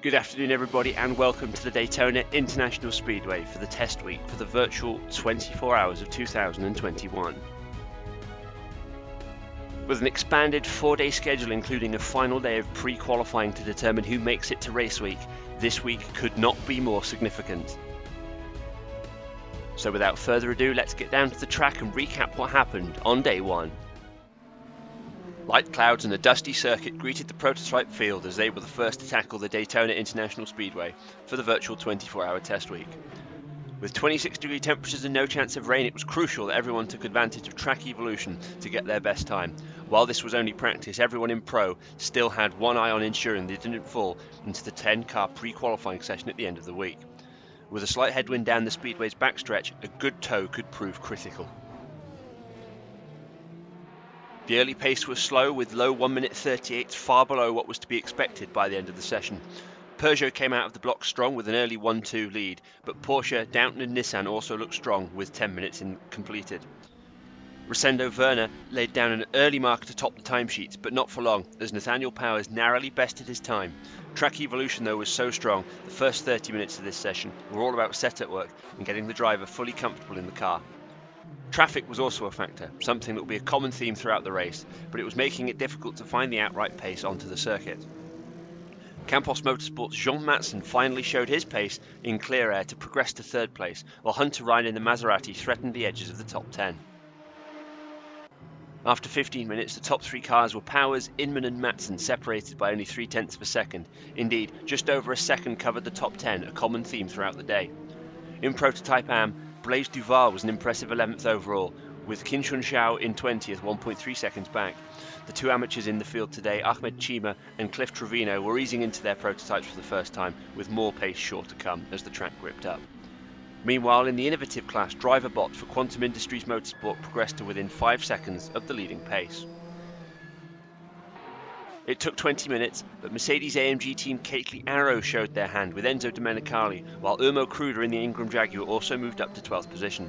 Good afternoon everybody and welcome to the Daytona International Speedway for the test week for the virtual 24 hours of 2021. With an expanded 4-day schedule including a final day of pre-qualifying to determine who makes it to race week, this week could not be more significant. So without further ado, let's get down to the track and recap what happened on day one. Light clouds and a dusty circuit greeted the prototype field as they were the first to tackle the Daytona International Speedway for the virtual 24-hour test week. With 26-degree temperatures and no chance of rain, it was crucial that everyone took advantage of track evolution to get their best time. While this was only practice, everyone in Pro still had one eye on ensuring they didn't fall into the 10-car pre-qualifying session at the end of the week. With a slight headwind down the Speedway's backstretch, a good tow could prove critical. The early pace was slow, with low 1 minute 38, far below what was to be expected by the end of the session. Peugeot came out of the block strong with an early 1-2 lead, but Porsche, Daytona and Nissan also looked strong with 10 minutes completed. Rosendo Werner laid down an early mark to top the timesheets, but not for long, as Nathaniel Powers narrowly bested his time. Track evolution though was so strong, the first 30 minutes of this session were all about setup work and getting the driver fully comfortable in the car. Traffic was also a factor, something that will be a common theme throughout the race, but it was making it difficult to find the outright pace onto the circuit. Campos Motorsport's Jean Matson finally showed his pace in clear air to progress to third place, while Hunter Ryan in the Maserati threatened the edges of the top 10. After 15 minutes, the top three cars were Powers, Inman and Matson, separated by only 0.3 of a second. Indeed, just over a second covered the top 10, a common theme throughout the day. In Prototype Am, Blaise Duval was an impressive 11th overall, with Qin Shunxiao in 20th, 1.3 seconds back. The two amateurs in the field today, Ahmed Chima and Cliff Trevino, were easing into their prototypes for the first time, with more pace sure to come as the track gripped up. Meanwhile, in the innovative class, Driver Bot for Quantum Industries Motorsport progressed to within 5 seconds of the leading pace. It took 20 minutes, but Mercedes-AMG team Kately Arrow showed their hand with Enzo Domenicali, while Urmo Kruder in the Ingram Jaguar also moved up to 12th position.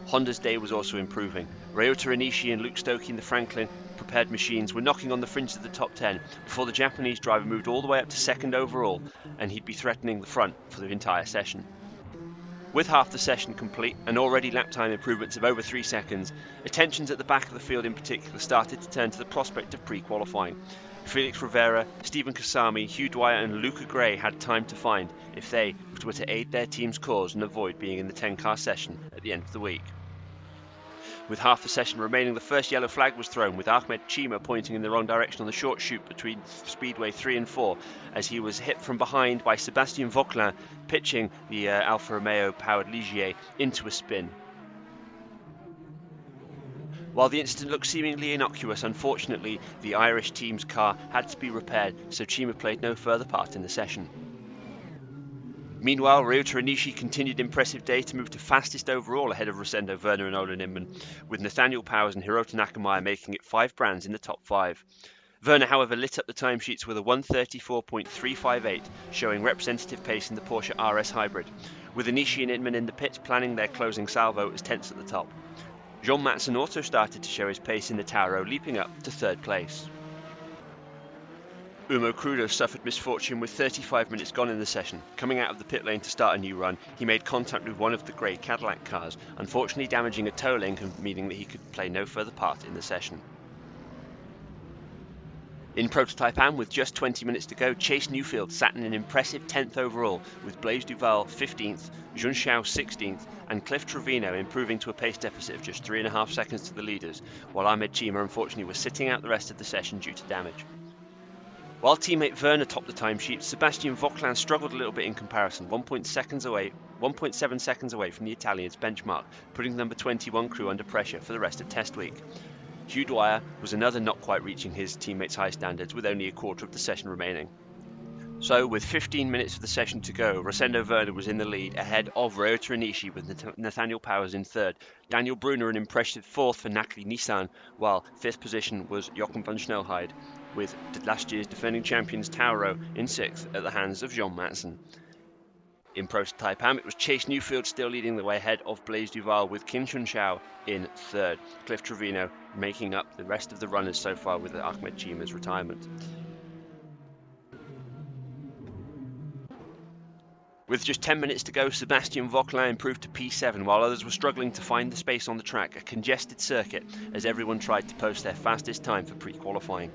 Honda's day was also improving. Ryota Onishi and Luke Stokey in the Franklin prepared machines were knocking on the fringes of the top 10 before the Japanese driver moved all the way up to second overall, and he'd be threatening the front for the entire session. With half the session complete and already lap time improvements of over 3 seconds, attentions at the back of the field in particular started to turn to the prospect of pre-qualifying. Felix Rivera, Stephen Kasami, Hugh Dwyer and Luca Gray had time to find if they were to aid their team's cause and avoid being in the 10-car session at the end of the week. With half the session remaining, the first yellow flag was thrown, with Ahmed Chima pointing in the wrong direction on the short chute between Speedway 3 and 4 as he was hit from behind by Sébastien Vauquelin, pitching the Alfa Romeo-powered Ligier into a spin. While the incident looked seemingly innocuous, unfortunately the Irish team's car had to be repaired, so Chima played no further part in the session. Meanwhile, Ryota Onishi continued impressive day to move to fastest overall ahead of Rosendo Werner and Olin Inman, with Nathaniel Powers and Hirota Nakamaya making it 5 brands in the top 5. Werner, however, lit up the timesheets with a 1:34.358, showing representative pace in the Porsche RS Hybrid, with Onishi and Inman in the pits planning their closing salvo as 10ths at the top. Jean Matson also started to show his pace in the Tauro, leaping up to third place. Urmo Kruder suffered misfortune with 35 minutes gone in the session. Coming out of the pit lane to start a new run, he made contact with one of the grey Cadillac cars, unfortunately damaging a toe link and meaning that he could play no further part in the session. In Prototype Am, with just 20 minutes to go, Chase Newfield sat in an impressive 10th overall, with Blaise Duval 15th, Junxiao 16th, and Cliff Trevino improving to a pace deficit of just 3.5 seconds to the leaders, while Ahmed Chima unfortunately was sitting out the rest of the session due to damage. While teammate Werner topped the timesheet, Sébastien Vauquelin struggled a little bit in comparison, 1.7 seconds away from the Italian's benchmark, putting number 21 crew under pressure for the rest of test week. Hugh Dwyer was another not quite reaching his teammates' high standards, with only a quarter of the session remaining. So, with 15 minutes of the session to go, Rosendo Werner was in the lead, ahead of Ryota Onishi with Nathaniel Powers in third, Daniel Brunner an impressive fourth for Nakli Nissan, while fifth position was Jochen van Snelheid, with last year's defending champions Tauro in sixth at the hands of Jean Matson. In Prototype Am, it was Chase Newfield still leading the way ahead of Blaise Duval, with Qin Shunxiao in third, Cliff Trevino making up the rest of the runners so far with Ahmed Chima's retirement. With just 10 minutes to go, Sebastian Vauquelin improved to P7 while others were struggling to find the space on the track, a congested circuit as everyone tried to post their fastest time for pre-qualifying.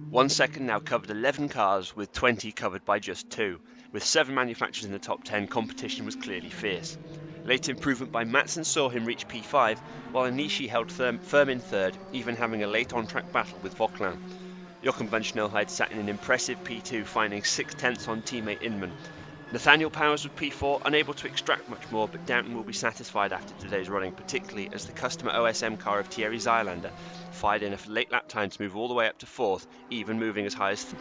1 second now covered 11 cars, with 20 covered by just 2. With 7 manufacturers in the top 10, competition was clearly fierce. Late improvement by Matson saw him reach P5, while Anishi held firm in third, even having a late on-track battle with Vauquelin. Jochen van Snelheid sat in an impressive P2, finding 6/10 on teammate Inman. Nathaniel Powers was P4, unable to extract much more, but Downton will be satisfied after today's running, particularly as the customer OSM car of Thierry Zylander fired in a late lap time to move all the way up to 4th, even moving as high as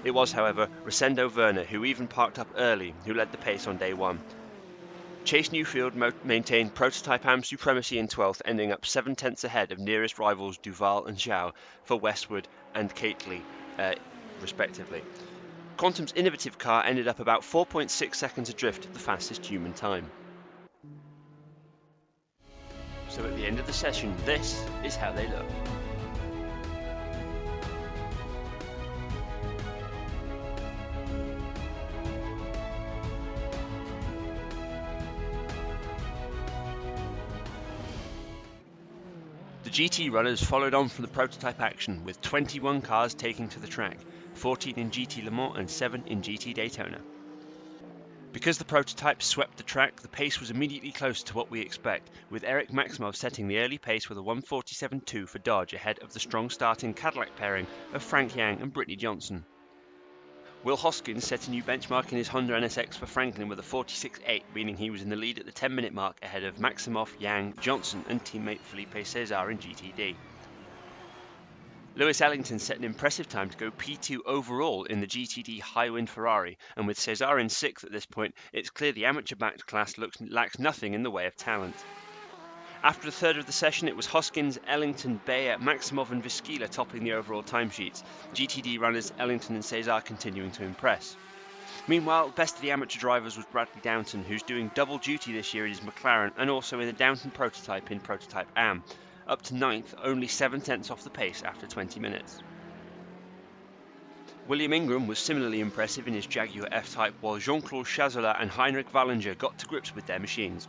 It was, however, Rosendo Werner, who even parked up early, who led the pace on day 1. Chase Newfield maintained prototype AM supremacy in 12th, ending up 7/10 ahead of nearest rivals Duval and Zhao for Westwood and Cately, respectively. Quantum's innovative car ended up about 4.6 seconds adrift, the fastest human time. So at the end of the session, this is how they look. The GT runners followed on from the prototype action, with 21 cars taking to the track, 14 in GT Le Mans and 7 in GT Daytona. Because the prototype swept the track, the pace was immediately close to what we expect, with Eric Maximov setting the early pace with a 1:47.2 for Dodge ahead of the strong starting Cadillac pairing of Frank Yang and Brittany Johnson. Will Hoskins set a new benchmark in his Honda NSX for Franklin with a 46.8, meaning he was in the lead at the 10-minute mark ahead of Maximov, Yang, Johnson and teammate Felipe Cesar in GTD. Lewis Ellington set an impressive time to go P2 overall in the GTD high-wind Ferrari, and with Cesar in 6th at this point, it's clear the amateur-backed class lacks nothing in the way of talent. After a third of the session, it was Hoskins, Ellington, Bayer, Maximov and Visquila topping the overall timesheets, GTD runners Ellington and Cesar continuing to impress. Meanwhile, best of the amateur drivers was Bradley Downton, who's doing double duty this year in his McLaren and also in the Downton prototype in Prototype AM, up to 9th, only 7/10 off the pace after 20 minutes. William Ingram was similarly impressive in his Jaguar F-Type, while Jean-Claude Chazola and Heinrich Wallinger got to grips with their machines.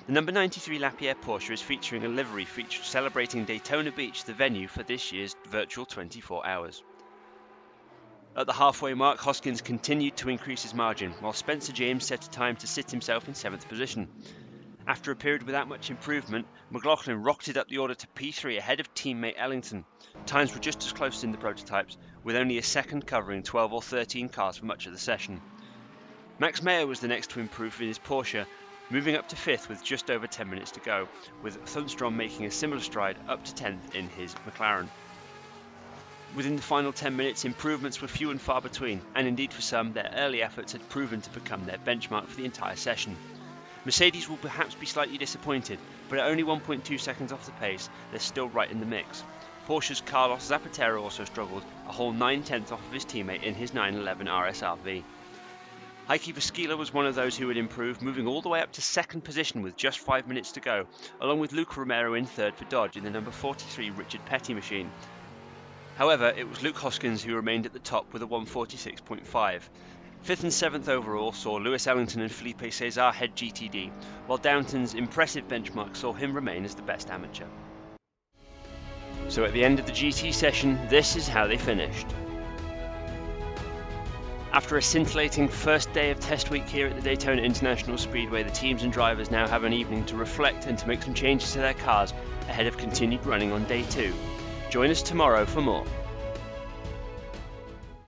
The number 93 Lapierre Porsche is featuring a livery celebrating Daytona Beach, the venue for this year's virtual 24 hours. At the halfway mark, Hoskins continued to increase his margin, while Spencer James set a time to sit himself in 7th position. After a period without much improvement, McLaughlin rocketed up the order to P3 ahead of teammate Ellington. Times were just as close in the prototypes, with only a second covering 12 or 13 cars for much of the session. Max Meyer was the next to improve in his Porsche, moving up to 5th with just over 10 minutes to go, with Thunstrom making a similar stride up to 10th in his McLaren. Within the final 10 minutes, improvements were few and far between, and indeed for some, their early efforts had proven to become their benchmark for the entire session. Mercedes will perhaps be slightly disappointed, but at only 1.2 seconds off the pace, they're still right in the mix. Porsche's Carlos Zapatero also struggled, a whole 9/10 off of his teammate in his 911 RSRV. Heikki Visquila was one of those who had improved, moving all the way up to 2nd position with just 5 minutes to go, along with Luke Romero in 3rd for Dodge in the number 43 Richard Petty machine. However, it was Luke Hoskins who remained at the top with a 1:46.5. 5th and 7th overall saw Lewis Ellington and Felipe Cesar head GTD, while Downton's impressive benchmark saw him remain as the best amateur. So at the end of the GT session, this is how they finished. After a scintillating first day of test week here at the Daytona International Speedway, the teams and drivers now have an evening to reflect and to make some changes to their cars ahead of continued running on day 2. Join us tomorrow for more.